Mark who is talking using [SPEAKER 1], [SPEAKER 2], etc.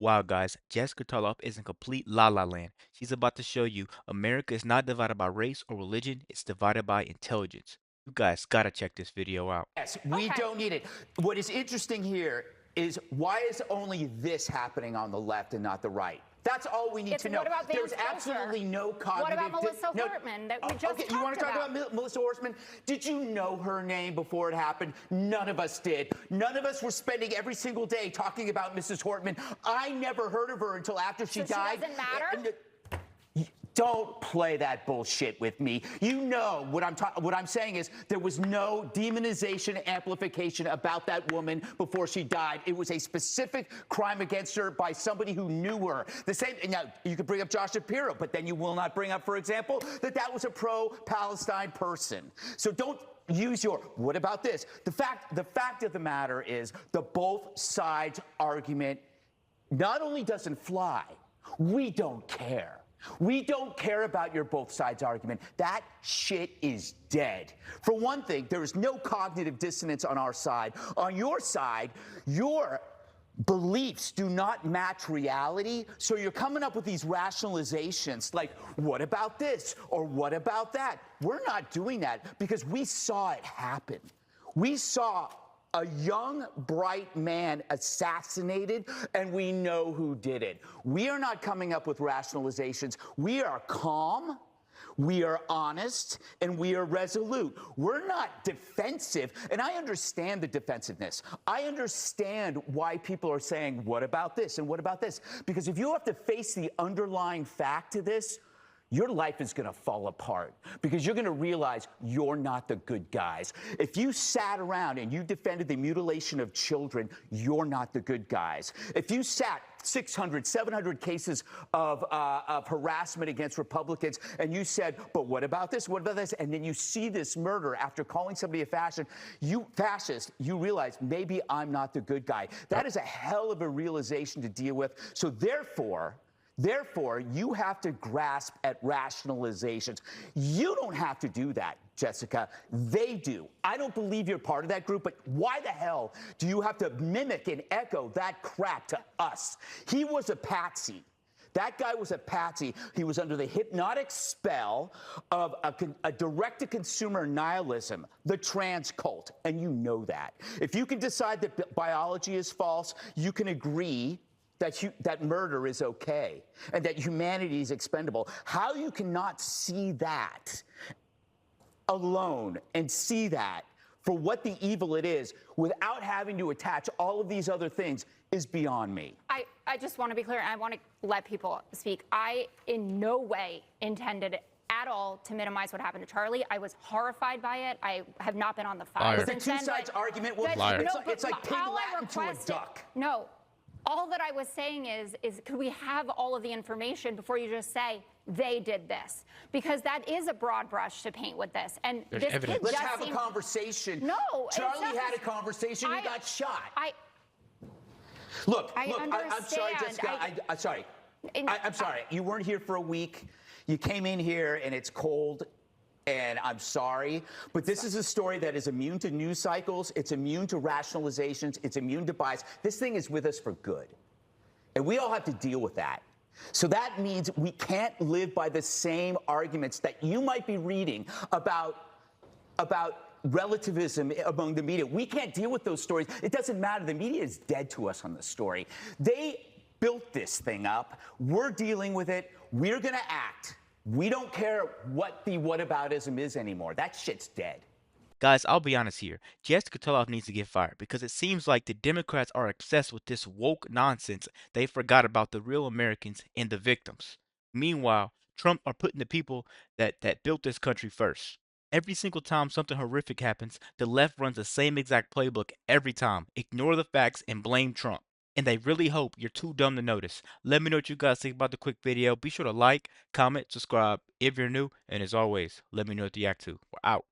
[SPEAKER 1] Wow, guys, Jessica Tarlov is in complete la la land. She's about to show you America is not divided by race or religion, it's divided by intelligence. You guys gotta check this video out.
[SPEAKER 2] Yes, we
[SPEAKER 3] Okay.
[SPEAKER 2] don't need it. What is interesting here is why is only this happening on the left and not the right? That's all we need to know.
[SPEAKER 3] What about
[SPEAKER 2] There's
[SPEAKER 3] Vance
[SPEAKER 2] absolutely
[SPEAKER 3] Pilcher?
[SPEAKER 2] no cognitive.
[SPEAKER 3] What about Melissa Hortman that we just
[SPEAKER 2] okay, you want to talk about Melissa Hortman? Did you know her name before it happened? None of us did. None of us were spending every single day talking about Mrs. Hortman. I never heard of her until after she died.
[SPEAKER 3] She doesn't matter?
[SPEAKER 2] Don't play that bullshit with me. You know what I'm saying is there was no demonization, amplification about that woman before she died. It was a specific crime against her by somebody who knew her. The same. Now you could bring up Josh Shapiro, but then you will not bring up, for example, that was a pro-Palestine person. So don't use your what about this? The fact of the matter is the both sides argument not only doesn't fly, we don't care. We don't care about your both sides argument. That shit is dead. For one thing, there is no cognitive dissonance on our side. On your side, your beliefs do not match reality, so you're coming up with these rationalizations like, what about this or what about that? We're not doing that because we saw it happen. We saw a young, bright man assassinated, and we know who did it. We are not coming up with rationalizations. We are calm, we are honest, and we are resolute. We're not defensive, and I understand the defensiveness. I understand why people are saying, what about this and what about this? Because if you have to face the underlying fact to this, your life is going to fall apart because you're going to realize you're not the good guys. If you sat around and you defended the mutilation of children, you're not the good guys. If you sat 600, 700 cases of harassment against Republicans and you said, but what about this? What about this? And then you see this murder after calling somebody a fascist, you realize maybe I'm not the good guy. That is a hell of a realization to deal with. So therefore, you have to grasp at rationalizations. You don't have to do that, Jessica. They do. I don't believe you're part of that group, but why the hell do you have to mimic and echo that crap to us? He was a patsy. That guy was a patsy. He was under the hypnotic spell of a direct-to-consumer nihilism, the trans cult, and you know that. If you can decide that biology is false, you can agree that murder is okay and that humanity is expendable. How you cannot see that alone and see that for what the evil it is without having to attach all of these other things is beyond me.
[SPEAKER 3] I just want to be clear, and I want to let people speak. I in no way intended at all to minimize what happened to Charlie. I was horrified by it. I have not been on the fire
[SPEAKER 2] But the
[SPEAKER 3] since
[SPEAKER 2] two
[SPEAKER 3] then.
[SPEAKER 2] sides argument was it's like pig Latin to a duck.
[SPEAKER 3] No. All that I was saying is could we have all of the information before you just say they did this? Because that is a broad brush to paint with this. And
[SPEAKER 1] There's
[SPEAKER 3] this
[SPEAKER 1] evidence.
[SPEAKER 3] kid
[SPEAKER 2] Let's
[SPEAKER 3] just
[SPEAKER 2] have a
[SPEAKER 3] seemed...
[SPEAKER 2] conversation.
[SPEAKER 3] No.
[SPEAKER 2] Charlie had a conversation. He got shot. Look,
[SPEAKER 3] I
[SPEAKER 2] I'm sorry, Jessica. I'm sorry. I'm sorry. You weren't here for a week. You came in here and it's cold. And I'm sorry, but this is a story that is immune to news cycles. It's immune to rationalizations. It's immune to bias. This thing is with us for good. And we all have to deal with that. So that means we can't live by the same arguments that you might be reading about relativism among the media. We can't deal with those stories. It doesn't matter. The media is dead to us on the story. They built this thing up. We're dealing with it. We're going to act. We don't care what the whataboutism is anymore. That shit's dead.
[SPEAKER 1] Guys, I'll be honest here. Jessica Tarlov needs to get fired because it seems like the Democrats are obsessed with this woke nonsense. They forgot about the real Americans and the victims. Meanwhile, Trump are putting the people that built this country first. Every single time something horrific happens, the left runs the same exact playbook every time. Ignore the facts and blame Trump. And they really hope you're too dumb to notice. Let me know what you guys think about the quick video. Be sure to like, comment, subscribe if you're new. And as always, let me know what you react to. We're out.